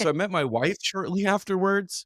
So I met my wife shortly afterwards,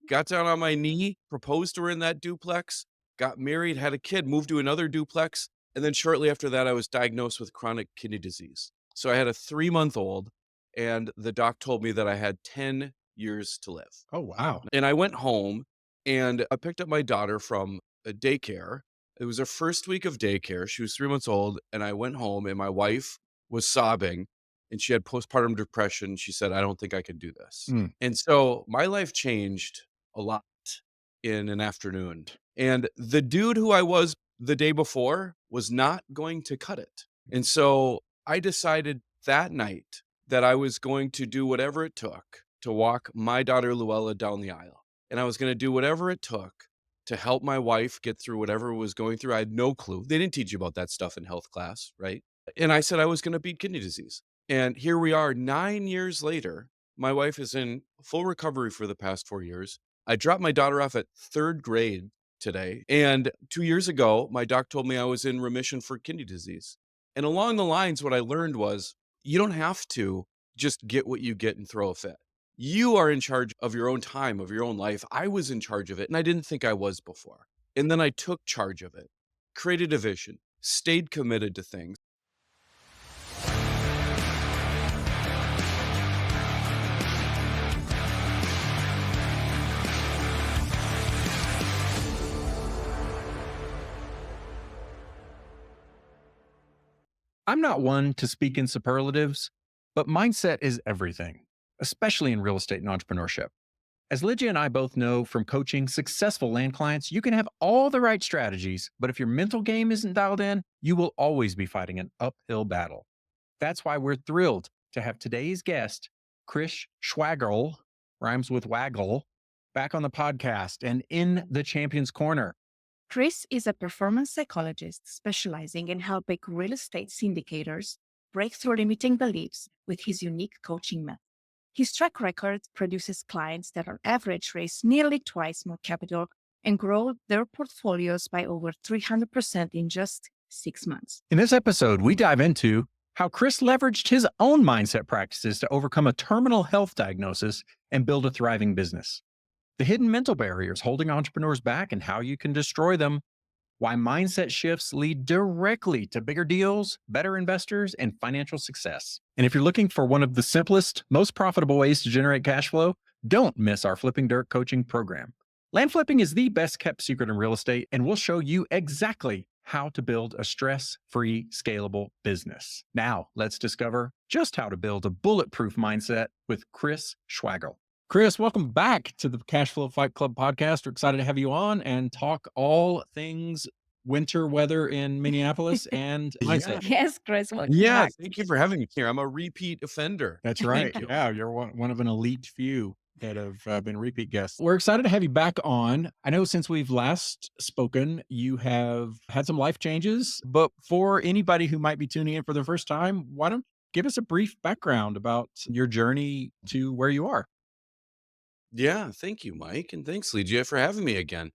got down on my knee, proposed to her in that duplex, got married, had a kid, moved to another duplex. And then shortly after that, I was diagnosed with chronic kidney disease. So I had a 3-month-old, and the doc told me that I had 10 years to live. Oh, wow. And I went home and I picked up my daughter from a daycare. It was her first week of daycare. She was 3 months old. And I went home and my wife was sobbing and she had postpartum depression. She said, I don't think I can do this. Mm. And so my life changed a lot in an afternoon. And the dude who I was the day before was not going to cut it. And so I decided that night that I was going to do whatever it took to walk my daughter Luella down the aisle. And I was going to do whatever it took to help my wife get through whatever was going through. I had no clue. They didn't teach you about that stuff in health class, right? And I said I was going to beat kidney disease. And here we are 9 years later. My wife is in full recovery for the past 4 years. I dropped my daughter off at third grade today. And 2 years ago, my doc told me I was in remission for kidney disease. And along the lines, what I learned was you don't have to just get what you get and throw a fit. You are in charge of your own time, of your own life. I was in charge of it, and I didn't think I was before. And then I took charge of it, created a vision, stayed committed to things. I'm not one to speak in superlatives, but mindset is everything, especially in real estate and entrepreneurship. As Lygia and I both know from coaching successful land clients, you can have all the right strategies, but if your mental game isn't dialed in, you will always be fighting an uphill battle. That's why we're thrilled to have today's guest, Chris Schwagerl, rhymes with waggle, back on the podcast and in the Champion's Corner. Chris is a performance psychologist specializing in helping real estate syndicators break through limiting beliefs with his unique coaching method. His track record produces clients that on average raise nearly twice more capital and grow their portfolios by over 300% in just 6 months. In this episode, we dive into how Chris leveraged his own mindset practices to overcome a terminal health diagnosis and build a thriving business, the hidden mental barriers holding entrepreneurs back and how you can destroy them, why mindset shifts lead directly to bigger deals, better investors, and financial success. And if you're looking for one of the simplest, most profitable ways to generate cash flow, don't miss our Flipping Dirt coaching program. Land flipping is the best kept secret in real estate, and we'll show you exactly how to build a stress-free, scalable business. Now, let's discover just how to build a bulletproof mindset with Chris Schwagerl. Chris, welcome back to the Cashflow Fight Club podcast. We're excited to have you on and talk all things winter weather in Minneapolis and mindset. Yes, Chris, welcome Yeah, back. Thank you for having me here. I'm a repeat offender. that's right. Yeah, you're one of an elite few that have been repeat guests. We're excited to have you back on. I know since we've last spoken, you have had some life changes, but for anybody who might be tuning in for the first time, why don't you give us a brief background about your journey to where you are? Yeah, thank you, Mike. And thanks, Lygia, for having me again.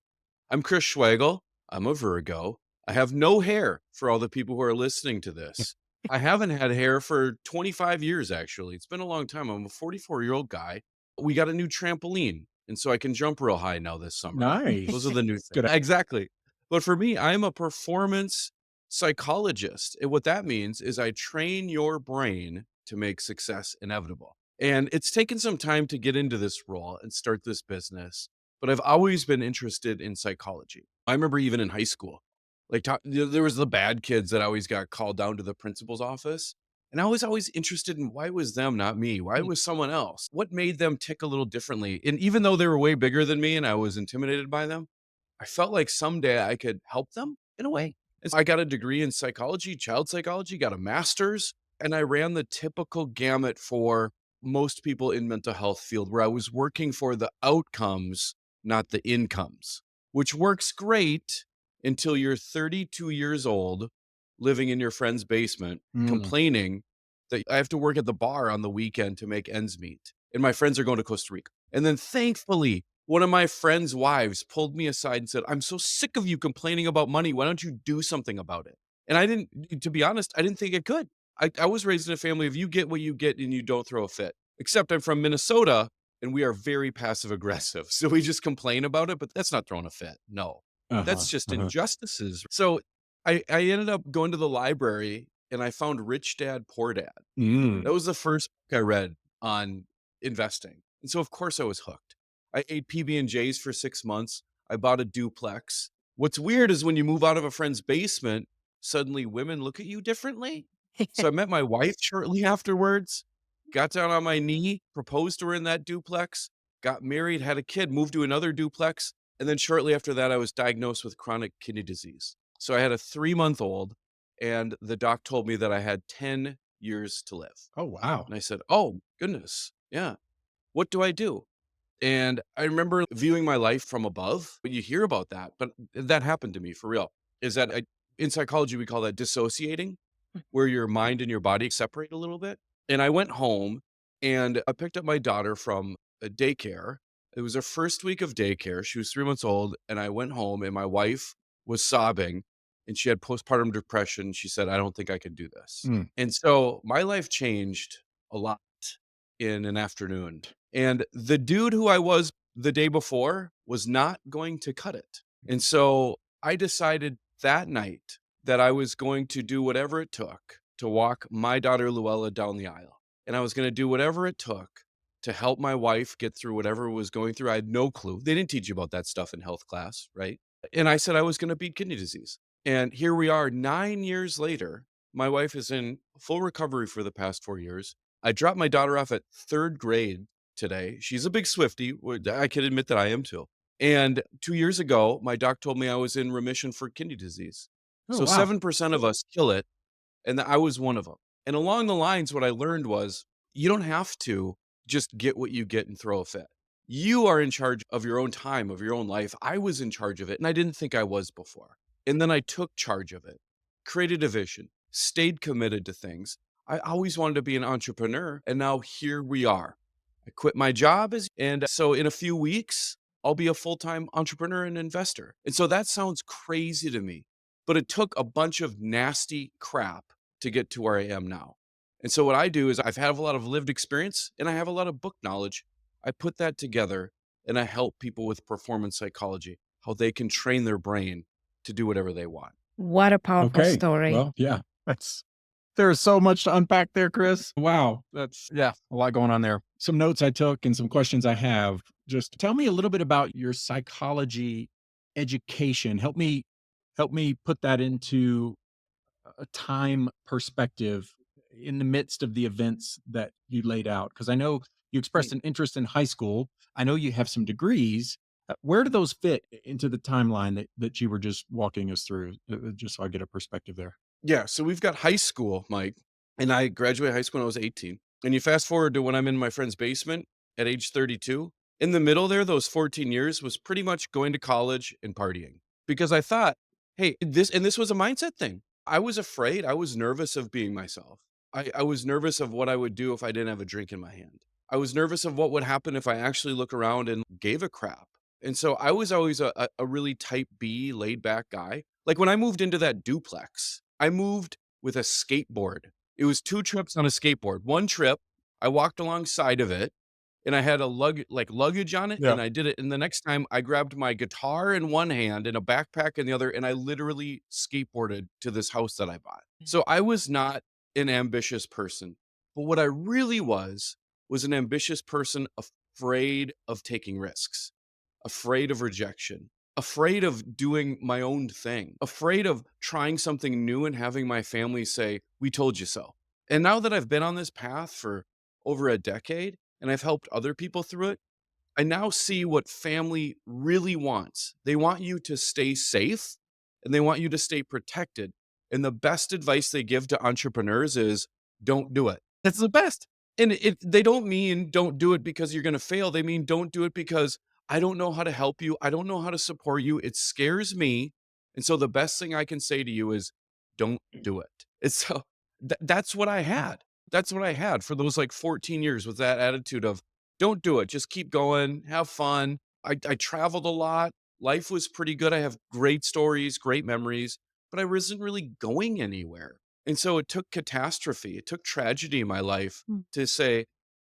I'm Chris Schwagerl. I'm a Virgo. I have no hair for all the people who are listening to this. I haven't had hair for 25 years, actually. It's been a long time. I'm a 44-year-old guy. We got a new trampoline, and so I can jump real high now this summer. Nice. Those are the new Good. things. Exactly. But for me, I'm a performance psychologist. And what that means is I train your brain to make success inevitable. And it's taken some time to get into this role and start this business, but I've always been interested in psychology. I remember even in high school, there was the bad kids that always got called down to the principal's office. And I was always interested in why was them, not me? Why was someone else? What made them tick a little differently? And even though they were way bigger than me and I was intimidated by them, I felt like someday I could help them in a way. And so I got a degree in psychology, child psychology, got a master's, and I ran the typical gamut for most people in mental health field where I was working for the outcomes, not the incomes, which works great until you're 32 years old, living in your friend's basement, complaining that I have to work at the bar on the weekend to make ends meet. And my friends are going to Costa Rica. And then thankfully, one of my friend's wives pulled me aside and said, I'm so sick of you complaining about money. Why don't you do something about it? And I didn't, to be honest, I didn't think it could. I was raised in a family of you get what you get and you don't throw a fit. except I'm from Minnesota and we are very passive aggressive. So we just complain about it, but that's not throwing a fit. No, Uh-huh. that's just Uh-huh. injustices. So I ended up going to the library and I found Rich Dad, Poor Dad. Mm. That was the first book I read on investing. And so of course I was hooked. I ate PB&Js for 6 months. I bought a duplex. What's weird is when you move out of a friend's basement, suddenly women look at you differently. So I met my wife shortly afterwards, got down on my knee, proposed to her in that duplex, got married, had a kid, moved to another duplex, and then shortly after that I was diagnosed with chronic kidney disease. So I had a 3-month-old and the doc told me that I had 10 years to live. Oh, wow. And I said, "Oh, goodness. Yeah. What do I do?" And I remember viewing my life from above. When you hear about that, but that happened to me for real, is that in psychology, we call that dissociating, where your mind and your body separate a little bit. And I went home and I picked up my daughter from a daycare. It was her first week of daycare. She was 3 months old. And I went home and my wife was sobbing and she had postpartum depression. She said, "I don't think I could do this." Mm. And so my life changed a lot in an afternoon. And the dude who I was the day before was not going to cut it. And so I decided that night that I was going to do whatever it took to walk my daughter Luella down the aisle. And I was going to do whatever it took to help my wife get through whatever was going through. I had no clue. They didn't teach you about that stuff in health class, right? And I said I was going to beat kidney disease. And here we are 9 years later. My wife is in full recovery for the past 4 years. I dropped my daughter off at third grade today. She's a big Swiftie. I can admit that I am too. And 2 years ago, my doc told me I was in remission for kidney disease. Oh, So wow. 7% of us kill it, and I was one of them. And along the lines, what I learned was you don't have to just get what you get and throw a fit. You are in charge of your own time, of your own life. I was in charge of it, and I didn't think I was before. And then I took charge of it, created a vision, stayed committed to things. I always wanted to be an entrepreneur, and now here we are. I quit my job and so in a few weeks, I'll be a full-time entrepreneur and investor. And so that sounds crazy to me, but it took a bunch of nasty crap to get to where I am now. And so what I do is I've had a lot of lived experience and I have a lot of book knowledge. I put that together and I help people with performance psychology, how they can train their brain to do whatever they want. What a powerful Okay. story. Well, yeah. There's so much to unpack there, Chris. Wow. That's, yeah, a lot going on there. Some notes I took and some questions I have. Just tell me a little bit about your psychology education. Help me put that into a time perspective in the midst of the events that you laid out. Because I know you expressed Right. an interest in high school. I know you have some degrees. Where do those fit into the timeline that you were just walking us through? Just so I get a perspective there. Yeah, so we've got high school, Mike, and I graduated high school when I was 18. And you fast forward to when I'm in my friend's basement at age 32. In the middle there, those 14 years was pretty much going to college and partying because I thought, hey, this was a mindset thing. I was afraid. I was nervous of being myself. I was nervous of what I would do if I didn't have a drink in my hand. I was nervous of what would happen if I actually look around and gave a crap. And so I was always a really type B, laid back guy. Like when I moved into that duplex, I moved with a skateboard. It was 2 trips on a skateboard. One trip, I walked alongside of it, and I had a luggage on it, Yeah. and I did it, and the next time, I grabbed my guitar in one hand and a backpack in the other, and I literally skateboarded to this house that I bought. So I was not an ambitious person, but what I really was an ambitious person afraid of taking risks, afraid of rejection, afraid of doing my own thing, afraid of trying something new and having my family say, "We told you so." And now that I've been on this path for over a decade and I've helped other people through it, I now see what family really wants. They want you to stay safe and they want you to stay protected. And the best advice they give to entrepreneurs is don't do it. That's the best. And they don't mean don't do it because you're going to fail. They mean don't do it because I don't know how to help you. I don't know how to support you. It scares me. And so the best thing I can say to you is don't do it. It's so that's what I had. That's what I had for those like 14 years with that attitude of don't do it. Just keep going, have fun. I traveled a lot. Life was pretty good. I have great stories, great memories, but I wasn't really going anywhere. And so it took catastrophe, it took tragedy in my life Mm. to say,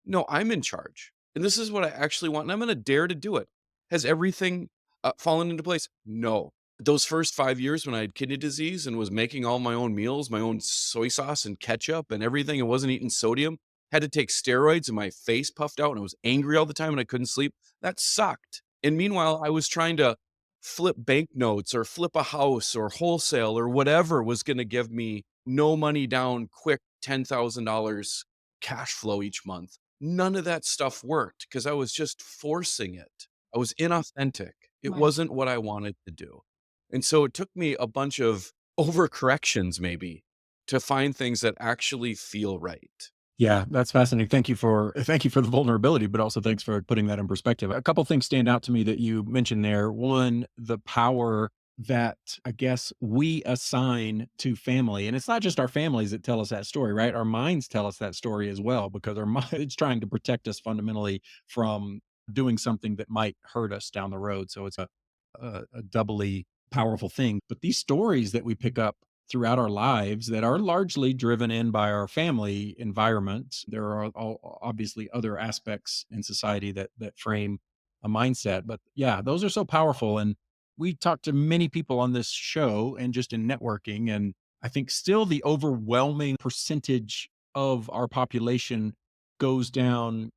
No, I'm in charge. And this is what I actually want. And I'm going to dare to do it. Has everything fallen into place? No. Those first 5 years when I had kidney disease and was making all my own meals, my own soy sauce and ketchup and everything, and wasn't eating sodium, had to take steroids and my face puffed out and I was angry all the time and I couldn't sleep. That sucked. And meanwhile, I was trying to flip banknotes or flip a house or wholesale or whatever was going to give me no money down, quick $10,000 cash flow each month. None of that stuff worked because I was just forcing it. I was inauthentic. It Right. wasn't what I wanted to do. And so it took me a bunch of overcorrections maybe to find things that actually feel right. Yeah, that's fascinating. Thank you for the vulnerability, but also thanks for putting that in perspective. A couple things stand out to me that you mentioned there. One, the power that I guess we assign to family. And it's not just our families that tell us that story, right? Our minds tell us that story as well because our mind it's trying to protect us fundamentally from doing something that might hurt us down the road. So it's a doubly powerful thing. But these stories that we pick up throughout our lives that are largely driven in by our family environment. There are obviously other aspects in society that frame a mindset, but yeah, those are so powerful. And we talk to many people on this show and just in networking, and I think still the overwhelming percentage of our population goes down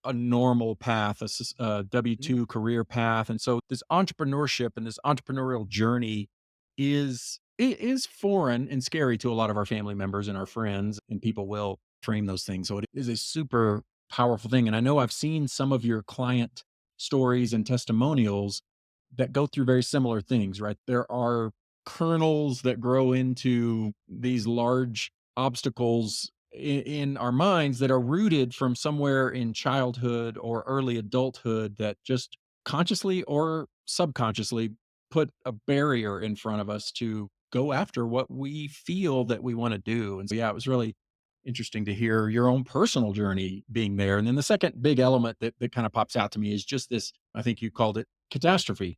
a normal path, a Mhm. W-2 career path. And so this entrepreneurship and this entrepreneurial journey it is foreign and scary to a lot of our family members and our friends, and people will frame those things. So it is a super powerful thing. And I know I've seen some of your client stories and testimonials that go through very similar things, right? There are kernels that grow into these large obstacles in our minds that are rooted from somewhere in childhood or early adulthood that just consciously or subconsciously put a barrier in front of us to go after what we feel that we want to do. And so, yeah, it was really interesting to hear your own personal journey being there. And then the second big element that kind of pops out to me is just this, I think you called it catastrophe.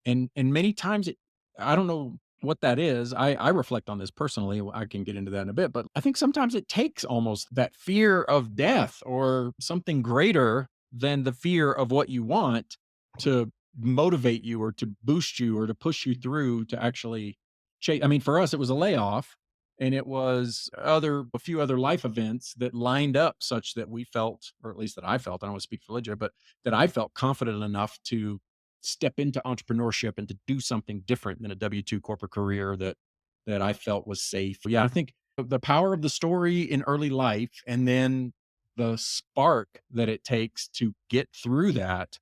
And many times I don't know what that is. I reflect on this personally. I can get into that in a bit, but I think sometimes it takes almost that fear of death or something greater than the fear of what you want to motivate you or to boost you or to push you through to actually I mean, for us, it was a layoff and it was a few other life events that lined up such that we felt, or at least that I felt, I don't want to speak for Lydia, but that I felt confident enough to step into entrepreneurship and to do something different than a W-2 corporate career that I felt was safe. Yeah, I think the power of the story in early life and then the spark that it takes to get through that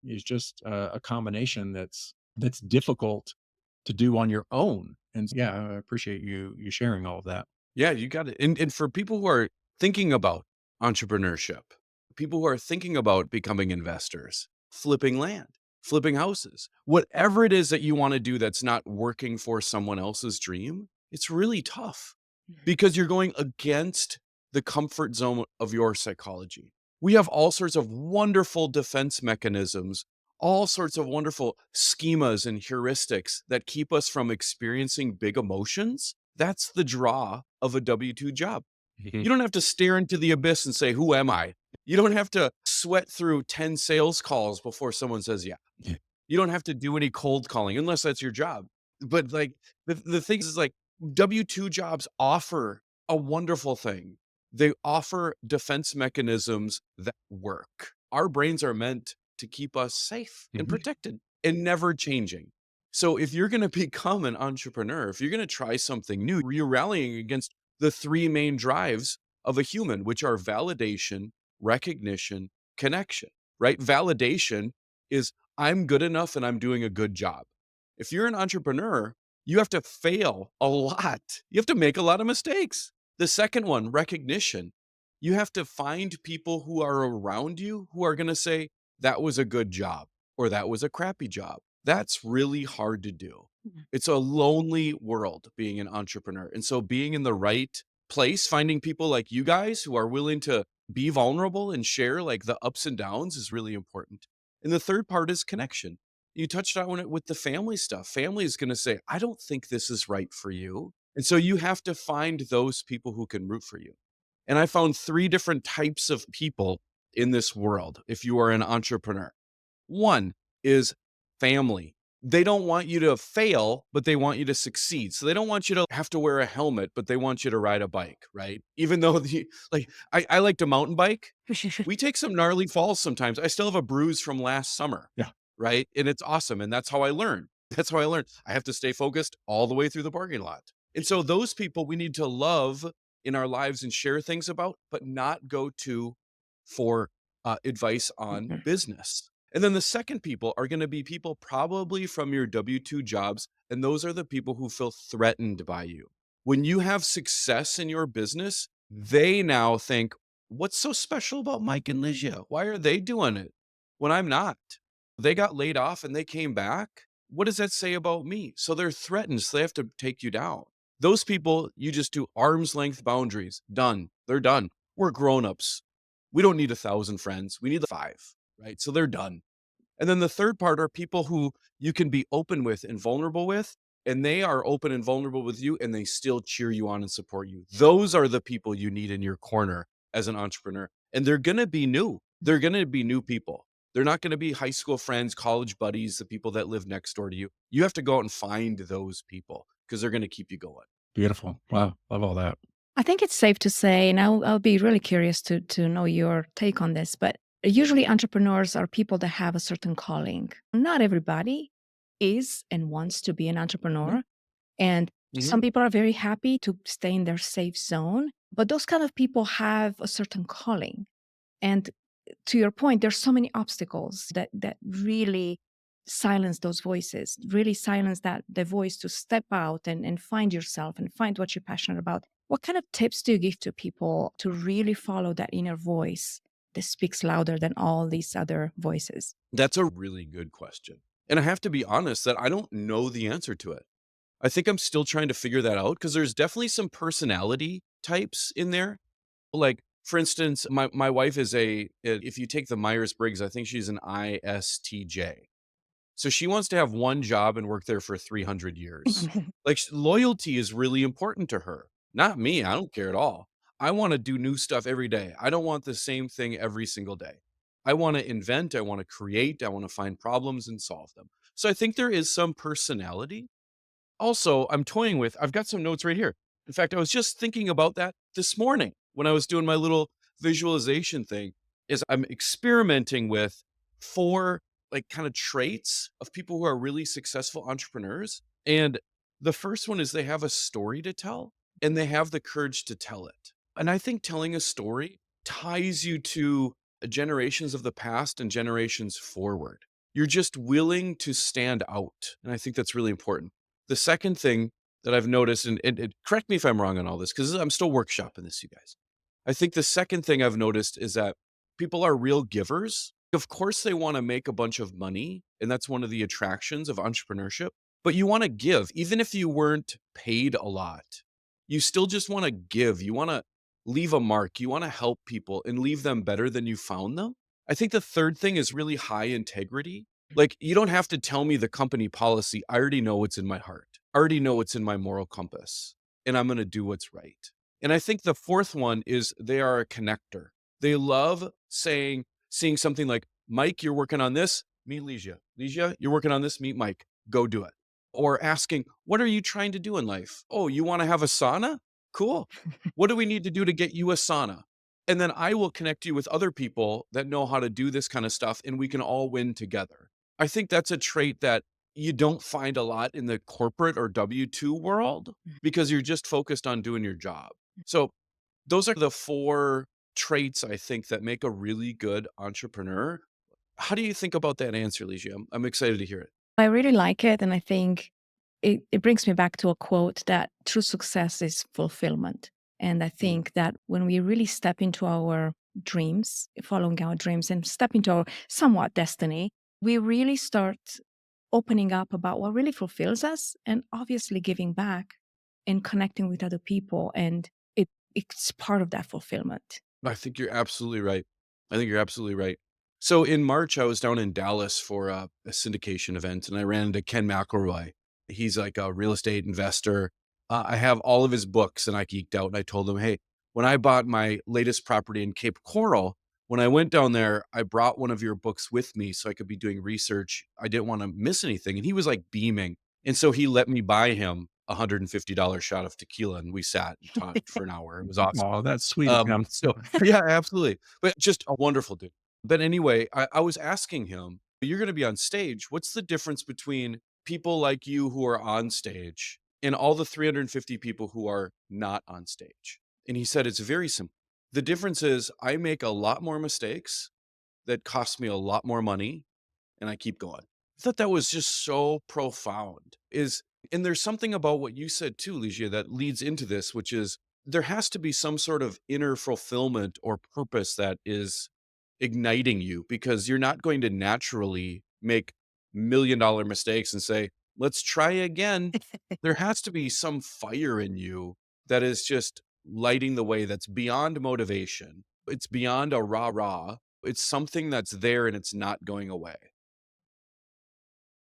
is just a combination that's difficult to do on your own. And yeah, I appreciate you sharing all of that. Yeah, you got it. And for people who are thinking about entrepreneurship, people who are thinking about becoming investors, flipping land, flipping houses, whatever it is that you want to do that's not working for someone else's dream, it's really tough because you're going against the comfort zone of your psychology. We have all sorts of wonderful defense mechanisms, all sorts of wonderful schemas and heuristics that keep us from experiencing big emotions. That's the draw of a W-2 job. Mhm. You don't have to stare into the abyss and say, "Who am I?" You don't have to sweat through 10 sales calls before someone says, "Yeah." Yeah. You don't have to do any cold calling unless that's your job. But, like, the thing is, like, W-2 jobs offer a wonderful thing. They offer defense mechanisms that work. Our brains are meant to keep us safe and Mhm. protected and never changing. So if you're gonna become an entrepreneur, if you're gonna try something new, you're rallying against the 3 main drives of a human, which are validation, recognition, connection, right? Validation is I'm good enough and I'm doing a good job. If you're an entrepreneur, you have to fail a lot. You have to make a lot of mistakes. The second one, recognition. You have to find people who are around you who are going to say, that was a good job or that was a crappy job. That's really hard to do. Mhm. It's a lonely world being an entrepreneur. And so being in the right place, finding people like you guys who are willing to be vulnerable and share like the ups and downs is really important. And the third part is connection. You touched on it with the family stuff. Family is going to say, I don't think this is right for you. And so you have to find those people who can root for you. And I found 3 different types of people in this world if you are an entrepreneur. One is family. They don't want you to fail, but they want you to succeed. So they don't want you to have to wear a helmet, but they want you to ride a bike, right? Even though I like to mountain bike. We take some gnarly falls sometimes. I still have a bruise from last summer, Yeah. right? And it's awesome. And that's how I learn. That's how I learn. I have to stay focused all the way through the parking lot. And so those people we need to love in our lives and share things about, but not go to for advice on Mhm. business. And then the second people are going to be people probably from your W-2 jobs. And those are the people who feel threatened by you. When you have success in your business, they now think, what's so special about Mike and Ligia? Why are they doing it when I'm not? They got laid off and they came back. What does that say about me? So they're threatened. So they have to take you down. Those people, you just do arm's length boundaries. Done. They're done. We're grown-ups. We don't need 1,000 friends. We need 5, right? So they're done. And then the third part are people who you can be open with and vulnerable with, and they are open and vulnerable with you, and they still cheer you on and support you. Those are the people you need in your corner as an entrepreneur. And they're going to be new. They're going to be new people. They're not going to be high school friends, college buddies, the people that live next door to you. You have to go out and find those people because they're going to keep you going. Beautiful. Wow. Love all that. I think it's safe to say, and I'll be really curious to know your take on this, but usually entrepreneurs are people that have a certain calling. Not everybody is and wants to be an Mhm. entrepreneur. And Mhm. some people are very happy to stay in their safe zone, but those kind of people have a certain calling. And to your point, there's so many obstacles that really silence those voices, really silence that the voice to step out and find yourself and find what you're passionate about. What kind of tips do you give to people to really follow that inner voice that speaks louder than all these other voices? That's a really good question. And I have to be honest that I don't know the answer to it. I think I'm still trying to figure that out because there's definitely some personality types in there. Like, for instance, my wife is if you take the Myers-Briggs, I think she's an ISTJ. So she wants to have one job and work there for 300 years. Like, loyalty is really important to her. Not me, I don't care at all. I wanna do new stuff every day. I don't want the same thing every single day. I wanna invent, I wanna create, I wanna find problems and solve them. So I think there is some personality. Also, I've got some notes right here. In fact, I was just thinking about that this morning when I was doing my little visualization thing, is I'm experimenting with 4 like kind of traits of people who are really successful entrepreneurs. And the first one is they have a story to tell and they have the courage to tell it. And I think telling a story ties you to generations of the past and generations forward. You're just willing to stand out. And I think that's really important. The second thing that I've noticed, and correct me if I'm wrong on all this, because I'm still workshopping this, you guys. I think the second thing I've noticed is that people are real givers. Of course, they want to make a bunch of money, and that's one of the attractions of entrepreneurship. But you want to give, even if you weren't paid a lot. You still just want to give. You want to leave a mark. You want to help people and leave them better than you found them. I think the third thing is really high integrity. Like, you don't have to tell me the company policy. I already know what's in my heart. I already know what's in my moral compass, and I'm going to do what's right. And I think the fourth one is they are a connector. They love seeing something like, Mike, you're working on this, meet Ligia. Ligia, you're working on this, meet Mike. Go do it. Or asking, what are you trying to do in life? Oh, you want to have a sauna? Cool. What do we need to do to get you a sauna? And then I will connect you with other people that know how to do this kind of stuff, and we can all win together. I think that's a trait that you don't find a lot in the corporate or W-2 world because you're just focused on doing your job. So those are the 4 traits I think that make a really good entrepreneur. How do you think about that answer, Ligia? I'm excited to hear it. I really like it. And I think it brings me back to a quote that true success is fulfillment. And I Mm. think that when we really step into our dreams, following our dreams and step into our somewhat destiny, we really start opening up about what really fulfills us and obviously giving back and connecting with other people. And it's part of that fulfillment. I think you're absolutely right. I think you're absolutely right. So in March, I was down in Dallas for a syndication event, and I ran into Ken McElroy. He's like a real estate investor. I have all of his books, and I geeked out, and I told him, "Hey, when I bought my latest property in Cape Coral, when I went down there, I brought one of your books with me so I could be doing research. I didn't want to miss anything. And he was like beaming. And so he let me buy him a $150 shot of tequila and we sat and talked for an hour. It was awesome. Oh, that's sweet of him. So yeah, absolutely. But just a wonderful dude. But anyway, I was asking him, you're going to be on stage. What's the difference between people like you who are on stage and all the 350 people who are not on stage? And he said, it's very simple. The difference is I make a lot more mistakes that cost me a lot more money and I keep going. I thought that was just so profound. And there's something about what you said too, Ligia, that leads into this, which is there has to be some sort of inner fulfillment or purpose that is igniting you because you're not going to naturally make $1 million mistakes and say, let's try again. There has to be some fire in you that is just lighting the way that's beyond motivation. It's beyond a rah rah. It's something that's there and it's not going away.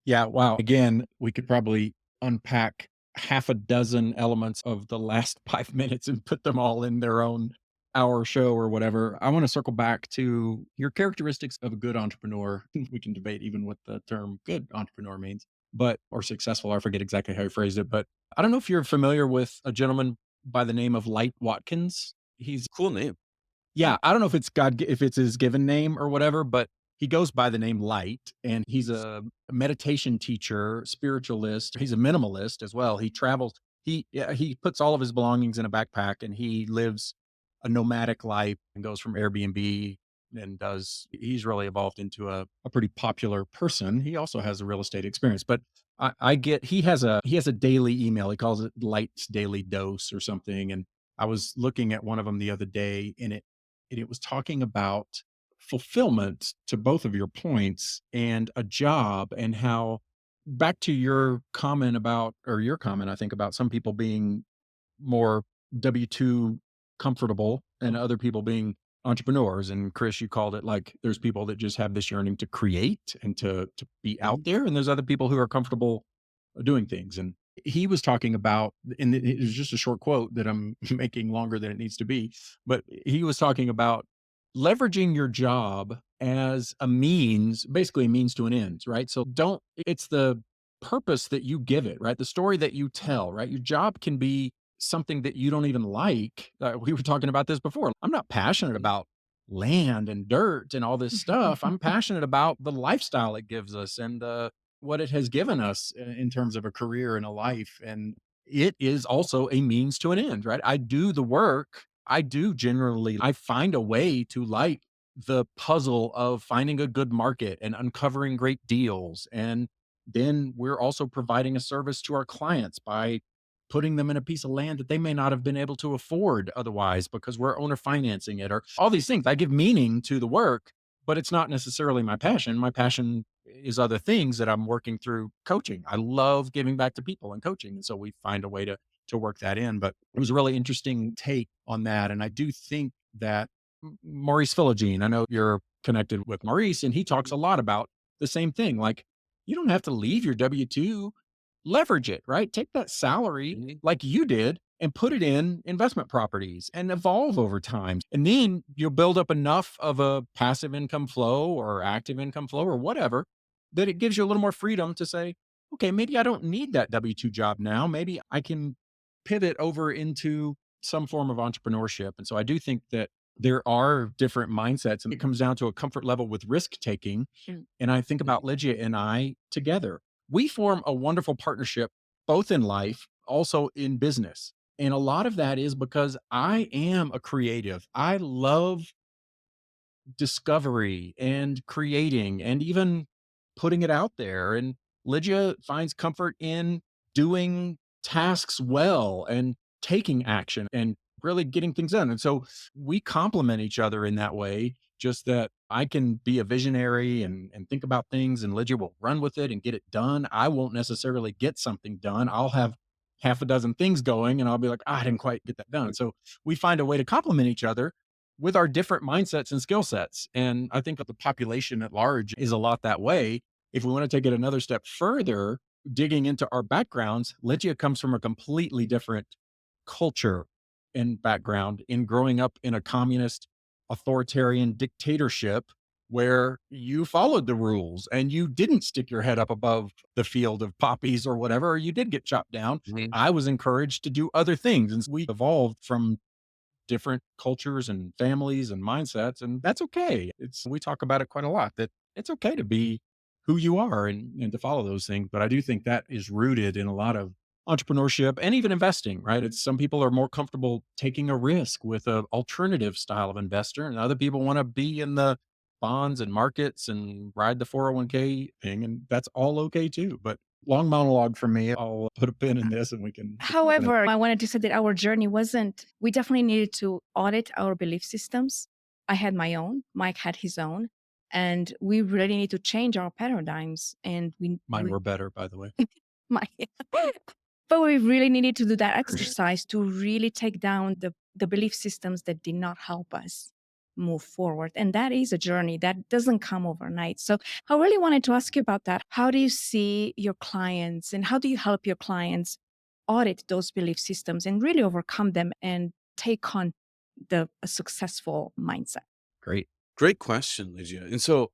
Yeah, wow. Again, we could probably unpack half a dozen elements of the last 5 minutes and put them all in their own hour show or whatever. I want to circle back to your characteristics of a good entrepreneur. We can debate even what the term good entrepreneur means, but or successful. I forget exactly how you phrased it, but I don't know if you're familiar with a gentleman by the name of Light Watkins. He's Cool name. yeah, I don't know if it's his given name or whatever, but he goes by the name Light, and he's a meditation teacher, spiritualist. He's a minimalist as well. He travels. He puts all of his belongings in a backpack, and he lives a nomadic life and goes from Airbnb and does. He's really evolved into a pretty popular person. He also has a real estate experience, but I get he has a daily email. He calls it Light's Daily Dose or something, and I was looking at one of them the other day, and it was talking about fulfillment to both of your points and a job and how back to your comment about or your comment I think about some people being more W2 comfortable and other people being entrepreneurs. And Chris, you called it like there's people that just have this yearning to create and to be out Mhm. there, and there's other people who are comfortable doing things. And he was talking about, and it was just a short quote that I'm making longer than it needs to be, but he was talking about leveraging your job as a means, basically a means to an end, right? So don't, it's the purpose that you give it, right? The story that you tell, right? Your job can be something that you don't even like. We were talking about this before. I'm not passionate Mhm. about land and dirt and all this stuff. I'm passionate about the lifestyle it gives us and what it has given us in terms of a career and a life. And it is also a means to an end, right? I do the work. I do generally, I find a way to like the puzzle of finding a good market and uncovering great deals. And then we're also providing a service to our clients by putting them in a piece of land that they may not have been able to afford otherwise because we're owner financing it or all these things. I give meaning to the work, but it's not necessarily my passion. My passion is other things that I'm working through coaching. I love giving back to people and coaching. And so we find a way to work that in. But it was a really interesting take on that. And I do think that Maurice Philogene, I know you're connected with Maurice, and he talks a lot about the same thing. Like, you don't have to leave your W 2, leverage it, right? Take that salary Mhm. like you did and put it in investment properties and evolve over time. And then you'll build up enough of a passive income flow or active income flow or whatever that it gives you a little more freedom to say, okay, maybe I don't need that W 2 job now. Maybe I can pivot over into some form of entrepreneurship. And so I do think that there are different mindsets and it comes down to a comfort level with risk taking. And I think about Mhm. Lygia and I together. We form a wonderful partnership, both in life, also in business. And a lot of that is because I am a creative. I love discovery and creating and even putting it out there. And Lydia finds comfort in doing tasks well and taking action and really getting things done. And so we complement each other in that way. Just that I can be a visionary and think about things, and Lydia will run with it and get it done. I won't necessarily get something done. I'll have half a dozen things going, and I'll be like, I didn't quite get that done. So we find a way to complement each other with our different mindsets and skill sets. And I think that the population at large is a lot that way. If we want to take it another step further, digging into our backgrounds, Lygia comes from a completely different culture and background in growing up in a communist authoritarian dictatorship where you followed the rules and you didn't stick your head up above the field of poppies or whatever, or you did get chopped down. Mhm. I was encouraged to do other things. And we evolved from different cultures and families and mindsets, and that's okay. We talk about it quite a lot, that it's okay to be who you are and to follow those things. But I do think that is rooted in a lot of entrepreneurship and even investing, right? It's some people are more comfortable taking a risk with an alternative style of investor, and other people want to be in the bonds and markets and ride the 401k thing. And that's all okay too. But long monologue for me. I'll put a pin in this and we can. However, I wanted to say that our journey wasn't, we definitely needed to audit our belief systems. I had my own, Mike had his own, and we really need to change our paradigms. And Mine were better, by the way. my, but we really needed to do that exercise to really take down the belief systems that did not help us move forward. And that is a journey that doesn't come overnight. So I really wanted to ask you about that. How do you see your clients and how do you help your clients audit those belief systems and really overcome them and take on a successful mindset? Great. Great question, Lygia. And so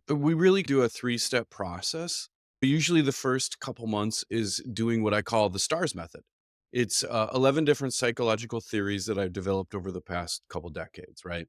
we really do a 3-step process. Usually the first couple months is doing what I call the STARS method. It's 11 different psychological theories that I've developed over the past couple decades, right?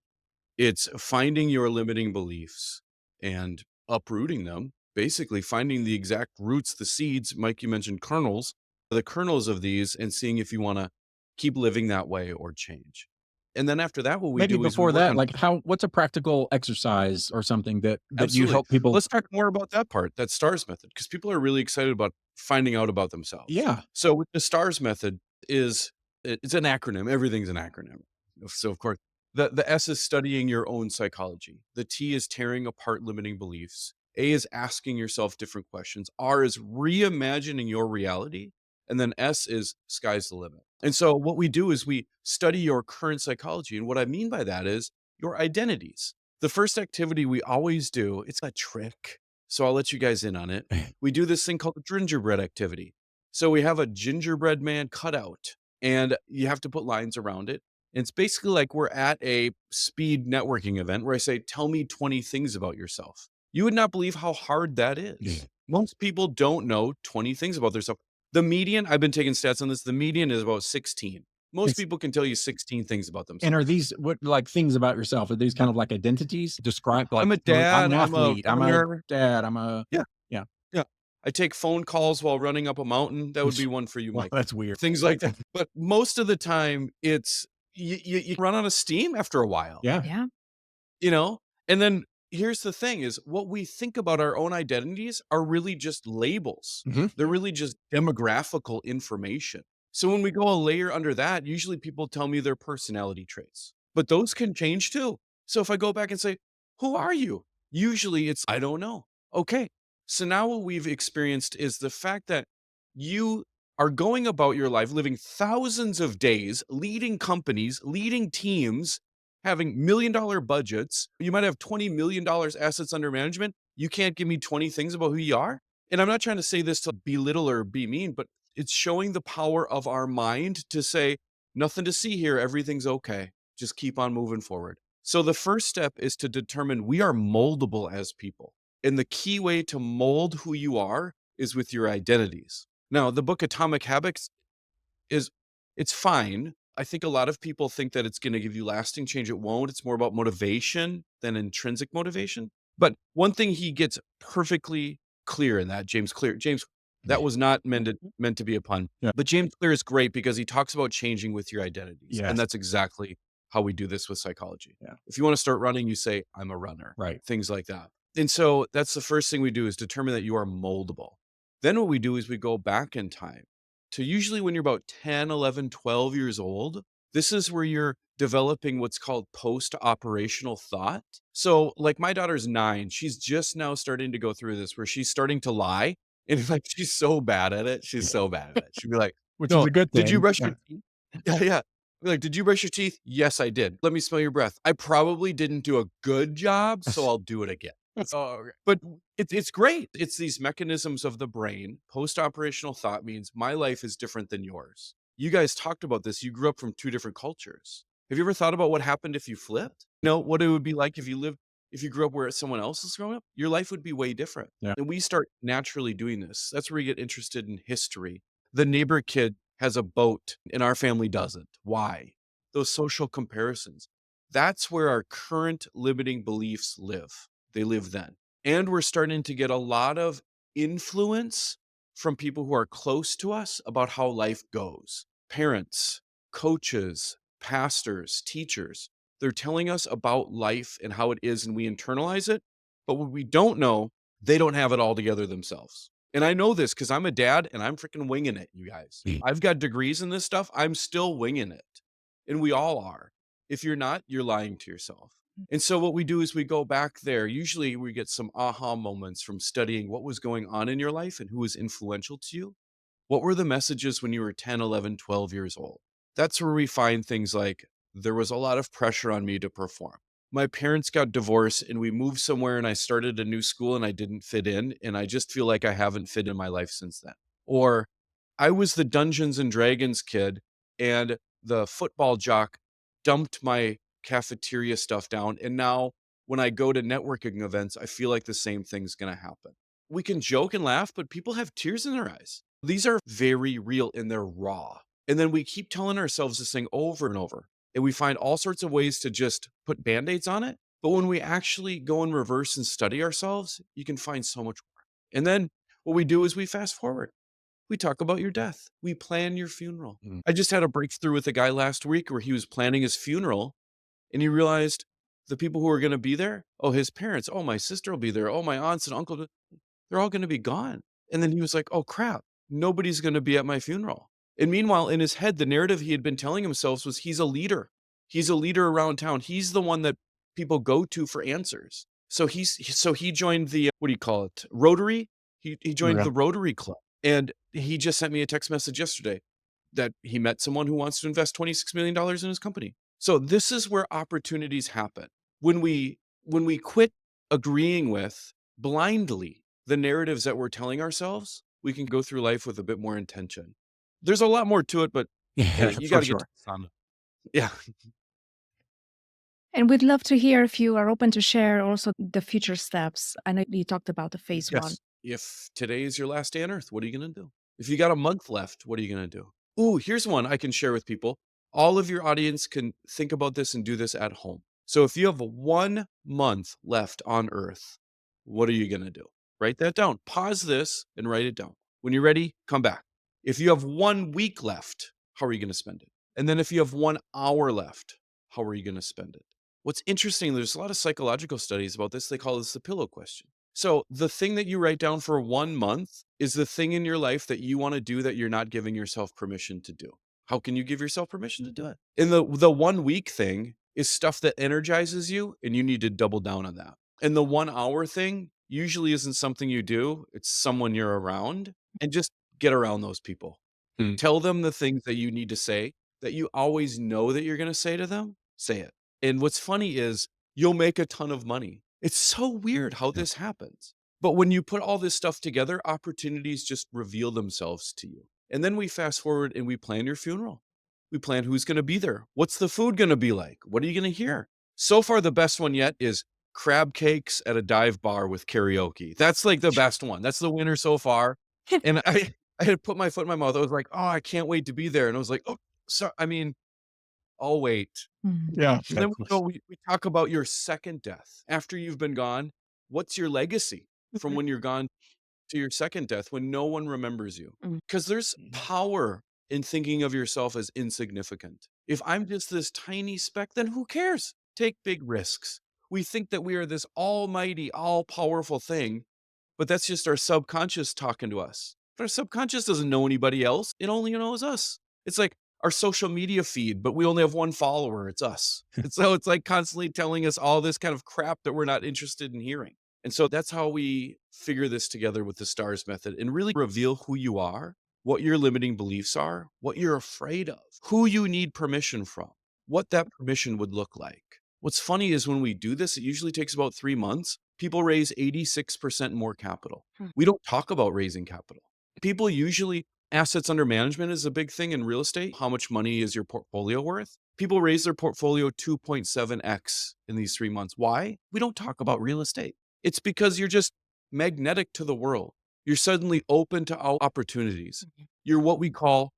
It's finding your limiting beliefs and uprooting them, basically finding the exact roots, the seeds. Mike, you mentioned kernels, the kernels of these, and seeing if you want to keep living that way or change. And then after that, what we Maybe do is we before work that, on. like what's a practical exercise or something that you Absolutely. help people? Let's talk more about that part, that STARS method, because people are really excited about finding out about themselves. Yeah. So with the STARS method it's an acronym. Everything's an acronym. So of course, the S is studying your own psychology. The T is tearing apart limiting beliefs. A is asking yourself different questions. R is reimagining your reality. And then S is sky's the limit. And so what we do is we study your current psychology. And what I mean by that is your identities. The first activity we always do, it's a trick. So I'll let you guys in on it. We do this thing called the gingerbread activity. So we have a gingerbread man cutout and you have to put lines around it. And it's basically like we're at a speed networking event where I say, tell me 20 things about yourself. You would not believe how hard that is. Yeah. Most people don't know 20 things about themselves. The median, I've been taking stats on this, the median is about 16. Most It's- people can tell you 16 things about And themselves. are these what like things about yourself? Are these kind of like identities? Describe like I'm a I'm dad, an I'm a athlete, I'm a runner. dad, I'm a Yeah. yeah. Yeah. I take phone calls while running up a mountain. That would be one for you, Well, Mike. that's weird. Things like that. But most of the time, it's you run out of steam after a while, Yeah. Yeah. you know? And then here's the thing is what we think about our own identities are really just labels. Mhm. They're really just demographical information. So when we go a layer under that, usually people tell me their personality traits, but those can change too. So if I go back and say, who are you? Usually it's, I don't know. Okay. So now what we've experienced is the fact that you are going about your life, living thousands of days, leading companies, leading teams, having $1 million budgets. You might have $20 million assets under management. You can't give me 20 things about who you are. And I'm not trying to say this to belittle or be mean, but it's showing the power of our mind to say, nothing to see here. Everything's okay. Just keep on moving forward. So the first step is to determine we are moldable as people. And the key way to mold who you are is with your identities. Now, the book Atomic Habits is it's fine. I think a lot of people think that it's going to give you lasting change. It won't. It's more about motivation than intrinsic motivation. But one thing he gets perfectly clear in that, James Clear. James, that was not meant to be a pun. Yeah. But James Clear is great because he talks about changing with your identities. Yes. And that's exactly how we do this with psychology. Yeah. If you want to start running, you say, I'm a runner. Right. Things like that. And so that's the first thing we do is determine that you are moldable. Then what we do is we go back in time to usually when you're about 10, 11, 12 years old. This is where you're developing what's called post-operational thought. So like my daughter's 9, she's just now starting to go through this where she's starting to lie. And like, she's so bad at it. She's so bad at it. She'd be like, Which is no, a good did you thing. brush Yeah. your teeth? Yeah, yeah. Be like, did you brush your teeth? Yes, I did. Let me smell your breath. I probably didn't do a good job, so I'll do it again. But it's great. It's these mechanisms of the brain. Post-operational thought means my life is different than yours. You guys talked about this. You grew up from two different cultures. Have you ever thought about what happened if you flipped? What it would be like if you grew up where someone else is growing up? Your life would be way different. Yeah. And we start naturally doing this. That's where we get interested in history. The neighbor kid has a boat and our family doesn't. Why? Those social comparisons. That's where our current limiting beliefs live. They live then. And we're starting to get a lot of influence from people who are close to us about how life goes. Parents, coaches, pastors, teachers. They're telling us about life and how it is, and we internalize it. But what we don't know, they don't have it all together themselves. And I know this because I'm a dad and I'm freaking winging it, you guys. I've got degrees in this stuff. I'm still winging it. And we all are. If you're not, you're lying to yourself. And so what we do is we go back there. Usually we get some aha moments from studying what was going on in your life and who was influential to you. What were the messages when you were 10, 11, 12 years old? That's where we find things like there was a lot of pressure on me to perform. My parents got divorced and we moved somewhere and I started a new school and I didn't fit in. And I just feel like I haven't fit in my life since then. Or I was the Dungeons and Dragons kid and the football jock dumped my cafeteria stuff down. And now when I go to networking events, I feel like the same thing's going to happen. We can joke and laugh, but people have tears in their eyes. These are very real and they're raw. And then we keep telling ourselves this thing over and over. And we find all sorts of ways to just put band-aids on it. But when we actually go in reverse and study ourselves, you can find so much more. And then what we do is we fast forward. We talk about your death. We plan your funeral. I just had a breakthrough with a guy last week where he was planning his funeral and he realized the people who are going to be there, oh, his parents, oh, my sister will be there, oh, my aunts and uncle, they're all going to be gone. And then he was like, oh, crap, nobody's going to be at my funeral. And meanwhile, in his head, the narrative he had been telling himself was he's a leader. He's a leader around town. He's the one that people go to for answers. So he joined the, what do you call it? Rotary. He joined the Rotary Club. And he just sent me a text message yesterday that he met someone who wants to invest $26 million in his company. So this is where opportunities happen. When we quit agreeing with blindly the narratives that we're telling ourselves, we can go through life with a bit more intention. There's a lot more to it, but hey, you got to get to the sun. Yeah. And we'd love to hear if you are open to share also the future steps. I know you talked about the phase one. If today is your last day on earth, what are you going to do? If you got a month left, what are you going to do? Ooh, here's one I can share with people. All of your audience can think about this and do this at home. So if you have 1 month left on earth, what are you going to do? Write that down. Pause this and write it down. When you're ready, come back. If you have 1 week left, how are you going to spend it? And then if you have 1 hour left, how are you going to spend it? What's interesting, there's a lot of psychological studies about this. They call this the pillow question. So the thing that you write down for 1 month is the thing in your life that you want to do that you're not giving yourself permission to do. How can you give yourself permission to do it? And the 1 week thing is stuff that energizes you and you need to double down on that. And the 1 hour thing usually isn't something you do. It's someone you're around, and just get around those people. Tell them the things that you need to say that you always know that you're going to say to them. Say it. And what's funny is you'll make a ton of money. It's so weird how this happens. But when you put all this stuff together, opportunities just reveal themselves to you. And then we fast forward and we plan your funeral. We plan who's going to be there. What's the food going to be like? What are you going to hear? So far, the best one yet is crab cakes at a dive bar with karaoke. That's like the best one. That's the winner so far. And I had put my foot in my mouth. I was like, oh, I can't wait to be there. And I was like, oh, sorry. I mean, I'll wait. Yeah. And then we talk about your second death. After you've been gone, what's your legacy from when you're gone to your second death when no one remembers you? Because there's power in thinking of yourself as insignificant. If I'm just this tiny speck, then who cares? Take big risks. We think that we are this almighty, all-powerful thing, but that's just our subconscious talking to us. But our subconscious doesn't know anybody else. It only knows us. It's like our social media feed, but we only have 1 follower. It's us. And so it's like constantly telling us all this kind of crap that we're not interested in hearing. And so that's how we figure this together with the STARS method and really reveal who you are, what your limiting beliefs are, what you're afraid of, who you need permission from, what that permission would look like. What's funny is when we do this, it usually takes about 3 months. People raise 86% more capital. We don't talk about raising capital. People usually Assets under management is a big thing in real estate. How much money is your portfolio worth? People raise their portfolio 2.7x in these 3 months. Why? We don't talk about real estate. It's because you're just magnetic to the world. You're suddenly open to opportunities. You're what we call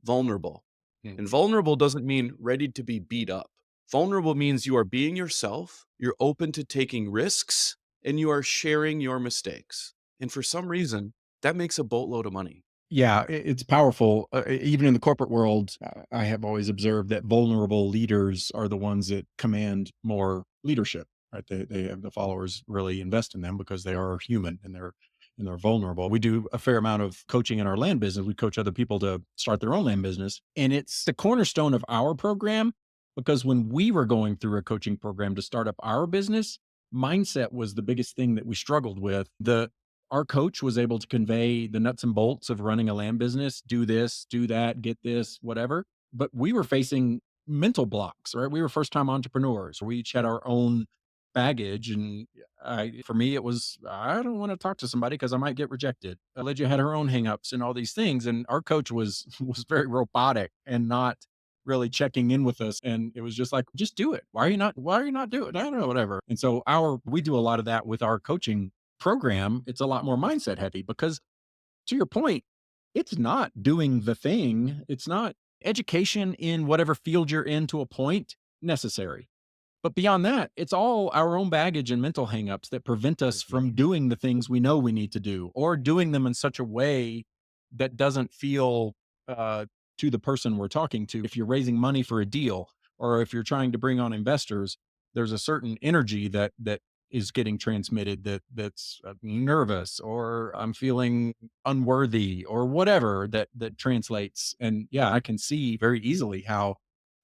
vulnerable. And vulnerable doesn't mean ready to be beat up. Vulnerable means you are being yourself, you're open to taking risks, and you are sharing your mistakes. And for some reason, that makes a boatload of money. Yeah, it's powerful. Even in the corporate world, I have always observed that vulnerable leaders are the ones that command more leadership. Right? They have the followers really invest in them because they are human and they're vulnerable. We do a fair amount of coaching in our land business. We coach other people to start their own land business, and it's the cornerstone of our program because when we were going through a coaching program to start up our business, mindset was the biggest thing that we struggled with. The Our coach was able to convey the nuts and bolts of running a land business, do this, do that, get this, whatever. But we were facing mental blocks, right? We were first time entrepreneurs. We each had our own baggage. And for me, it was, I don't want to talk to somebody because I might get rejected. Lydia had her own hangups and all these things. And our coach was, was very robotic and not really checking in with us. And it was just like, just do it. Why are you not doing it? I don't know, whatever. And so we do a lot of that with our coaching program. It's a lot more mindset heavy because, to your point, it's not doing the thing. It's not education in whatever field you're in to a point necessary. But beyond that, it's all our own baggage and mental hangups that prevent us from doing the things we know we need to do or doing them in such a way that doesn't feel uh, to the person we're talking to. If you're raising money for a deal or if you're trying to bring on investors, there's a certain energy that is getting transmitted that's nervous or I'm feeling unworthy or whatever that translates. And yeah, I can see very easily how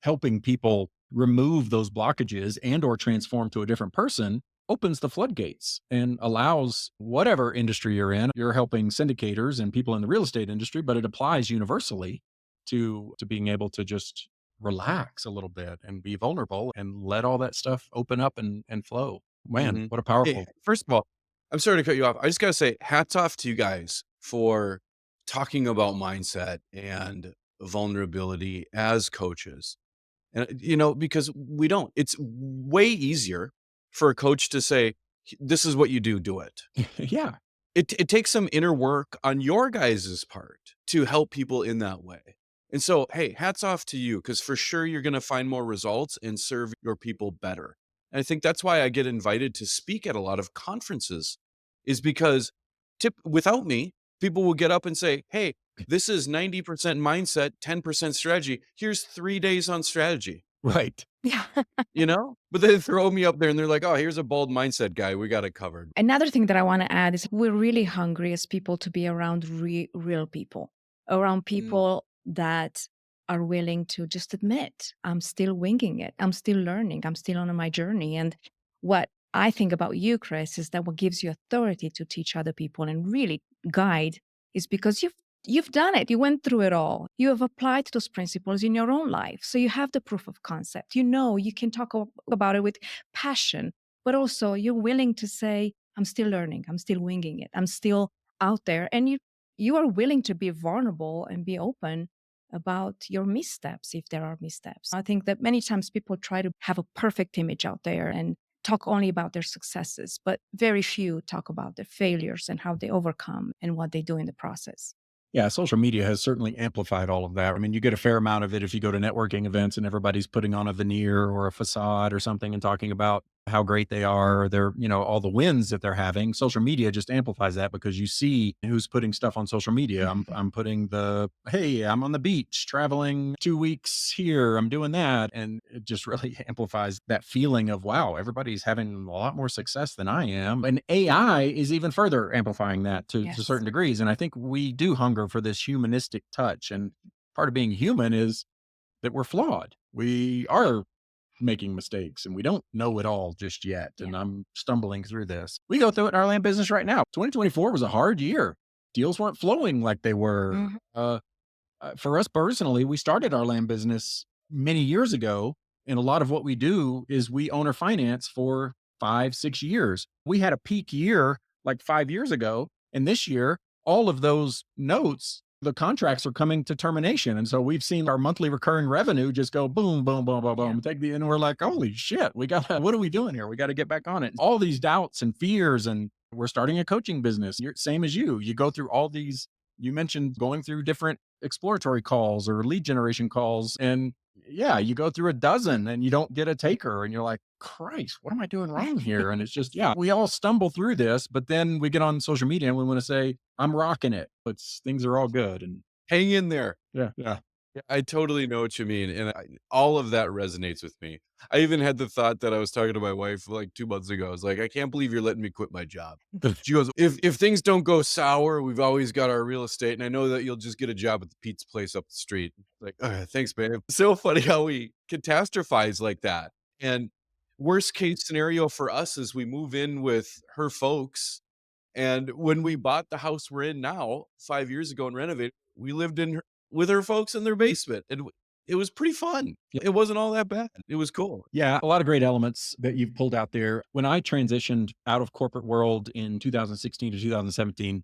helping people remove those blockages and or transform to a different person opens the floodgates and allows whatever industry you're in. You're helping syndicators and people in the real estate industry, but it applies universally to being able to just relax a little bit and be vulnerable and let all that stuff open up and flow. Man, Mhm. what a Hey, powerful. first of all, I'm sorry to cut you off. I just gotta say, hats off to you guys for talking about mindset and vulnerability as coaches. And, because we don't. It's way easier for a coach to say, "This is what you do, do it." Yeah. It takes some inner work on your guys' part to help people in that way. And so, hey, hats off to you because for sure you're gonna find more results and serve your people better. And I think that's why I get invited to speak at a lot of conferences is because without me, people will get up and say, "Hey, this is 90% mindset, 10% strategy. Here's 3 days on strategy." Right. Yeah. But they throw me up there and they're like, "Oh, here's a bold mindset guy. We got it covered." Another thing that I want to add is we're really hungry as people to be around real people, around Mm, people that are willing to just admit, I'm still winging it. I'm still learning. I'm still on my journey. And what I think about you, Chris, is that what gives you authority to teach other people and really guide is because you've done it. You went through it all. You have applied those principles in your own life. So you have the proof of concept. You know, you can talk about it with passion, but also you're willing to say, I'm still learning. I'm still winging it. I'm still out there. And you are willing to be vulnerable and be open about your missteps if there are missteps. I think that many times people try to have a perfect image out there and talk only about their successes, but very few talk about their failures and how they overcome and what they do in the process. Yeah, social media has certainly amplified all of that. I mean, you get a fair amount of it if you go to networking events and everybody's putting on a veneer or a facade or something and talking about how great they are, or their, all the wins that they're having. Social media just amplifies that because you see who's putting stuff on social media. I'm putting hey, I'm on the beach traveling 2 weeks here, I'm doing that, and it just really amplifies that feeling of wow, everybody's having a lot more success than I am. And AI is even further amplifying that to Yes. certain degrees. And I think we do hunger for this humanistic touch. And part of being human is that we're flawed. We are making mistakes and we don't know it all just yet. Yeah. And I'm stumbling through this. We go through it in our land business right now. 2024 was a hard year. Deals weren't flowing like they were. Mhm. For us personally, we started our land business many years ago. And a lot of what we do is we own or finance for 5, 6 years. We had a peak year like 5 years ago. And this year, all of those notes the contracts are coming to termination. And so we've seen our monthly recurring revenue just go boom, boom, boom, boom, Yeah. boom. And we're like, holy shit, what are we doing here? We got to get back on it. All these doubts and fears, and we're starting a coaching business. You're same as you go through all these, you mentioned going through different exploratory calls or lead generation calls. And yeah, you go through a dozen and you don't get a taker and you're like, Christ, what am I doing wrong here? And it's just, yeah, we all stumble through this, but then we get on social media and we want to say, I'm rocking it. It's things are all good. And Hang in there. yeah, yeah. Yeah, I totally know what you mean, and all of that resonates with me. I even had the thought that I was talking to my wife like 2 months ago. I was like, "I can't believe you're letting me quit my job." She goes, "If things don't go sour, we've always got our real estate, and I know that you'll just get a job at the pizza place up the street." Like, thanks, babe." It's so funny how we catastrophize like that, and worst case scenario for us is we move in with her folks, and when we bought the house we're in now 5 years ago and renovated, we lived in her with her folks in their basement, and it was pretty fun. Yeah. It wasn't all that bad. It was cool. Yeah, a lot of great elements that you've pulled out there. When I transitioned out of corporate world in 2016 to 2017,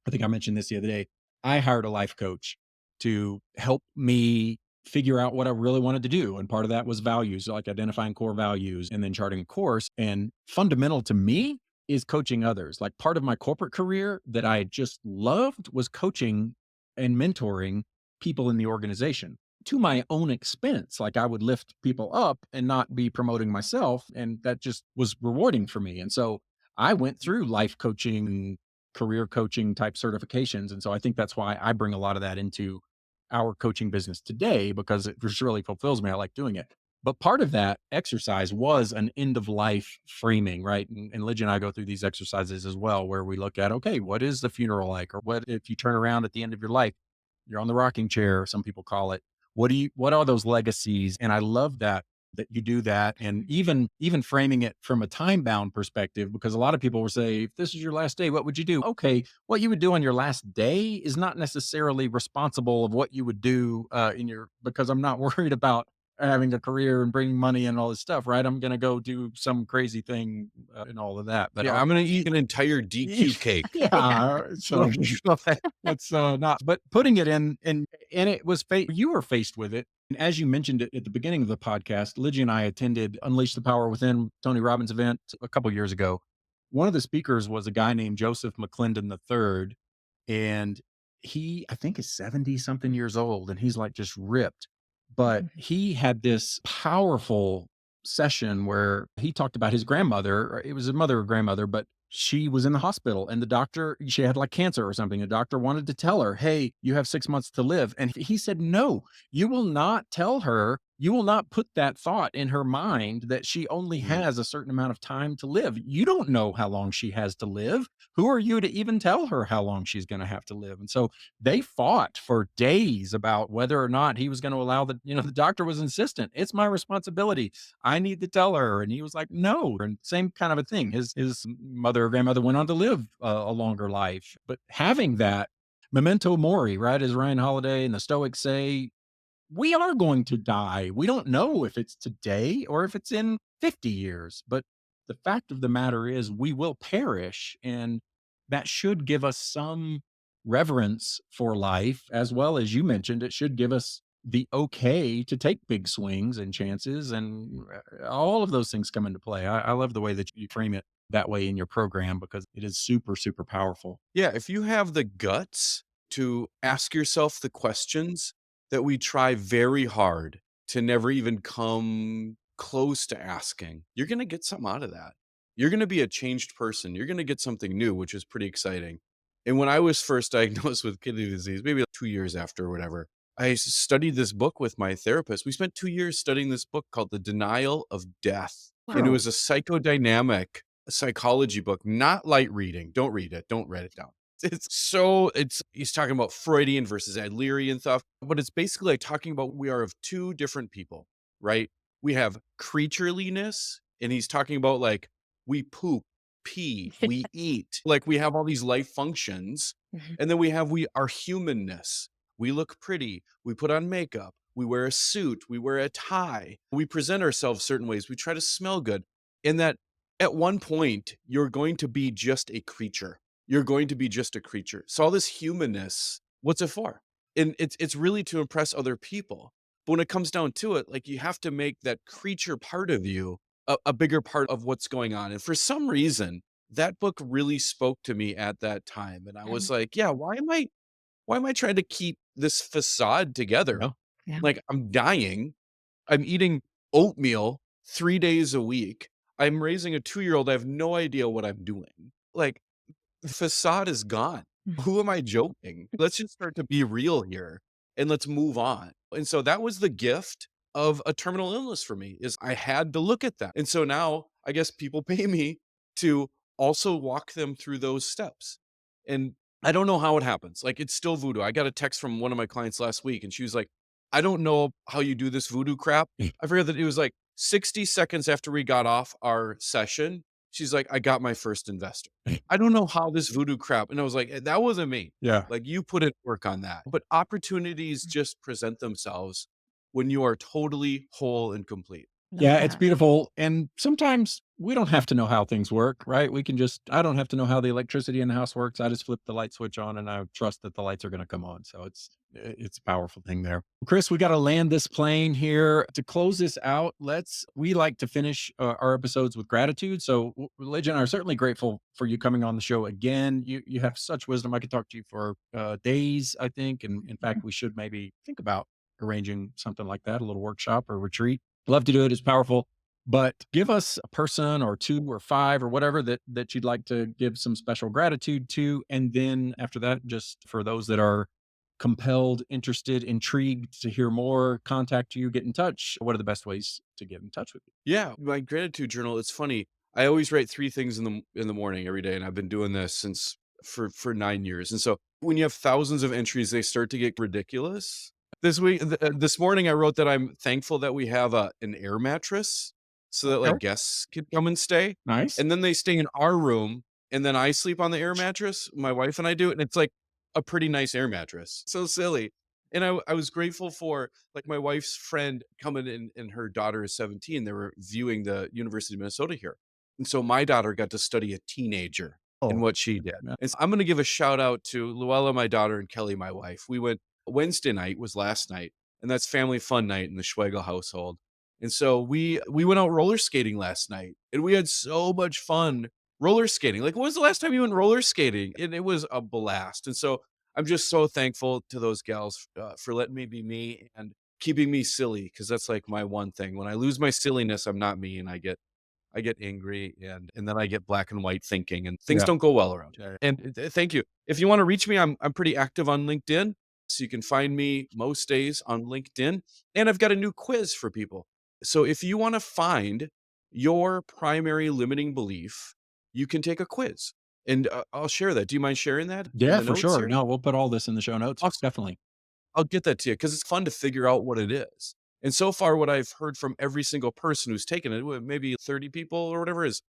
I think I mentioned this the other day. I hired a life coach to help me figure out what I really wanted to do. And part of that was values, like identifying core values and then charting a course. And fundamental to me is coaching others. Like part of my corporate career that I just loved was coaching and mentoring people in the organization to my own expense. Like I would lift people up and not be promoting myself. And that just was rewarding for me. And so I went through life coaching, career coaching type certifications. And so I think that's why I bring a lot of that into our coaching business today because it just really fulfills me. I like doing it. But part of that exercise was an end of life framing, right? And Lidge and I go through these exercises as well, where we look at, okay, what is the funeral like? Or what if you turn around at the end of your life, you're on the rocking chair, some people call it. What are those legacies? And I love that you do that, and even framing it from a time bound perspective, because a lot of people will say, if this is your last day, what would you do? Okay, what you would do on your last day is not necessarily responsible of what you would do in your, because I'm not worried about having a career and bringing money and all this stuff, right? I'm going to go do some crazy thing and all of that, but Yeah, I'm gonna eat an entire DQ cake. yeah, so that's not, but putting it in, and it was, you were faced with it. And as you mentioned it at the beginning of the podcast, Lidgy and I attended Unleash the Power Within, Tony Robbins event a couple years ago. One of the speakers was a guy named Joseph McClendon III. And he, I think, is 70 something years old and he's like just ripped. But he had this powerful session where he talked about his grandmother. Or it was his mother or grandmother, but she was in the hospital and the doctor, she had like cancer or something. The doctor wanted to tell her, hey, you have 6 months to live. And he said, no, you will not tell her. You will not put that thought in her mind that she only Mhm. has a certain amount of time to live. You don't know how long she has to live. Who are you to even tell her how long she's going to have to live? And so they fought for days about whether or not he was going to allow the doctor was insistent. It's my responsibility. I need to tell her. And he was like, no. And same kind of a thing. His mother or grandmother went on to live a longer life. But having that memento mori, right, as Ryan Holiday and the Stoics say, we are going to die. We don't know if it's today or if it's in 50 years, but the fact of the matter is we will perish. And that should give us some reverence for life, as well as you mentioned, it should give us the okay to take big swings and chances. And all of those things come into play. I love the way that you frame it that way in your program because it is super, super powerful. Yeah, if you have the guts to ask yourself the questions that we try very hard to never even come close to asking, you're gonna get something out of that. You're gonna be a changed person. You're gonna get something new, which is pretty exciting. And when I was first diagnosed with kidney disease, maybe like 2 years after or whatever, I studied this book with my therapist. We spent 2 years studying this book called The Denial of Death, and it Wow. was a psychodynamic psychology book, not light reading. Don't read it. Don't write it down. It's he's talking about Freudian versus Adlerian stuff, but it's basically like talking about we are of two different people, right? We have creatureliness, and he's talking about like we poop, pee, we eat, like we have all these life functions, and then we have we our humanness. We look pretty, we put on makeup, we wear a suit, we wear a tie, we present ourselves certain ways, we try to smell good. And that at one point, you're going to be just a creature. You're going to be just a creature. So all this humanness what's it for? And it's really to impress other people. But when it comes down to it, like, you have to make that creature part of you a bigger part of what's going on. And for some reason, that book really spoke to me at that time. And I was Mhm. like, yeah, why am I trying to keep this facade together? Yeah. Yeah. Like, I'm dying. I'm eating oatmeal 3 days a week. I'm raising a 2-year-old. I have no idea what I'm doing. Like, the facade is gone. Mhm. Who am I joking? Let's just start to be real here and let's move on. And so that was the gift of a terminal illness for me is I had to look at that. And so now I guess people pay me to also walk them through those steps. And I don't know how it happens. Like, it's still voodoo. I got a text from one of my clients last week and she was like, I don't know how you do this voodoo crap. I forget that it was like 60 seconds after we got off our session. She's like, I got my first investor. I don't know how this voodoo crap, and I was like, that wasn't me. Yeah. Like, you put in work on that. But opportunities just present themselves when you are totally whole and complete. Love Yeah, it's that. beautiful. And sometimes we don't have to know how things work, right? We can just, I don't have to know how the electricity in the house works. I just flip the light switch on and I trust that the lights are going to come on. So it's a powerful thing there. Chris, we got to land this plane here to close this out. We like to finish our episodes with gratitude. So Religion, I'm certainly grateful for you coming on the show again. You have such wisdom. I could talk to you for days, I think. And in fact, we should maybe think about arranging something like that, a little workshop or retreat. Love to do it. It's powerful. But give us a person or two or five or whatever that you'd like to give some special gratitude to. And then after that, just for those that are compelled, interested, intrigued to hear more, contact you, get in touch. What are the best ways to get in touch with you? Yeah, my gratitude journal, it's funny. I always write 3 things in the morning every day, and I've been doing this since for 9 years. And so when you have thousands of entries, they start to get ridiculous. This morning, I wrote that I'm thankful that we have an air mattress so that, like, Okay. guests can come and stay. Nice. And then they stay in our room, and then I sleep on the air mattress, my wife and I do, and it's like a pretty nice air mattress. So silly. And I was grateful for, like, my wife's friend coming in, and her daughter is 17. They were viewing the University of Minnesota here. And so my daughter got to study a teenager and Oh, what she did. yeah. And so I'm gonna give a shout out to Luella, my daughter, and Kelly, my wife. We went Wednesday night was last night, and that's family fun night in the Schwagerl household. And so we went out roller skating last night, and we had so much fun roller skating. Like, when was the last time you went roller skating? And it was a blast. And so I'm just so thankful to those gals for letting me be me and keeping me silly, because that's like my one thing. When I lose my silliness, I'm not me, and I get angry, and then I get black and white thinking, and things Yeah. don't go well around here. And thank you. If you want to reach me, I'm pretty active on LinkedIn, so you can find me most days on LinkedIn. And I've got a new quiz for people. So if you want to find your primary limiting belief, you can take a quiz, and I'll share that. Do you mind sharing that in Yeah, the for notes sure. here? No, we'll put all this in the show notes. Awesome. Definitely. I'll get that to you because it's fun to figure out what it is. And so far, what I've heard from every single person who's taken it, maybe 30 people or whatever, is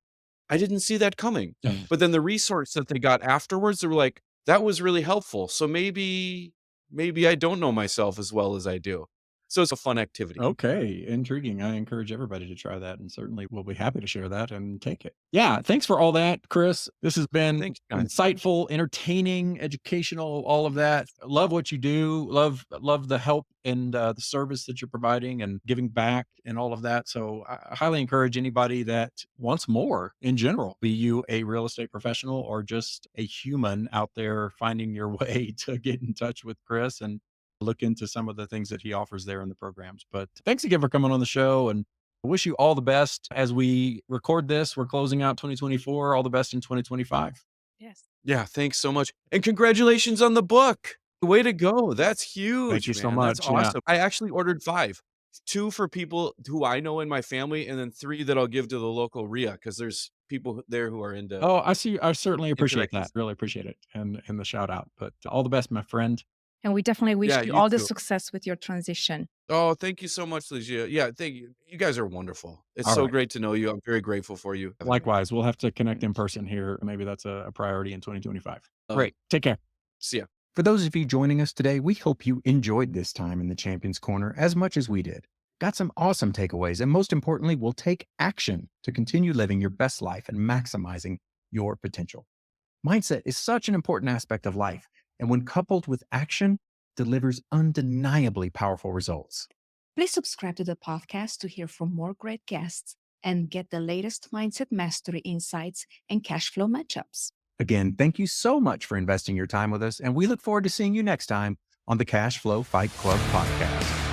I didn't see that coming. But then the resource that they got afterwards, they were like, that was really helpful. So maybe I don't know myself as well as I do. So it's a fun activity. Okay, intriguing. I encourage everybody to try that and certainly we'll be happy to share that and take it. Yeah, thanks for all that, Chris. This has been Thanks, guys. insightful, entertaining, educational, all of that. Love what you do. Love the help and the service that you're providing and giving back and all of that. So I highly encourage anybody that wants more in general, be you a real estate professional or just a human out there finding your way to get in touch with Chris and look into some of the things that he offers there in the programs. But thanks again for coming on the show and I wish you all the best as we record this. We're closing out 2024. All the best in 2025. Yes. Yeah, thanks so much. And congratulations on the book. Way to go. That's Thank huge, you so man. That's much. Yeah. awesome. I actually ordered 5. 2 for people who I know in my family, and then 3 that I'll give to the local RIA because there's people there who are Oh, I see. I certainly into appreciate that. that. Really appreciate it. And the shout out. But all the best, my friend. And we definitely wish Yeah, you you all the too. success with your transition. Oh, thank you so much, Ligia. Yeah, thank you. You guys are wonderful. It's All so right. great to know you. I'm very grateful for you having me. Likewise, we'll have to connect in person here. Maybe that's a priority in 2025. Love it. Great. Take care. See ya. For those of you joining us today, we hope you enjoyed this time in the Champions Corner as much as we did. Got some awesome takeaways, and most importantly, will take action to continue living your best life and maximizing your potential. Mindset is such an important aspect of life, and when coupled with action, delivers undeniably powerful results. Please subscribe to the podcast to hear from more great guests and get the latest mindset mastery insights and cash flow matchups. Again, thank you so much for investing your time with us, and we look forward to seeing you next time on the Cashflow Fight Club podcast.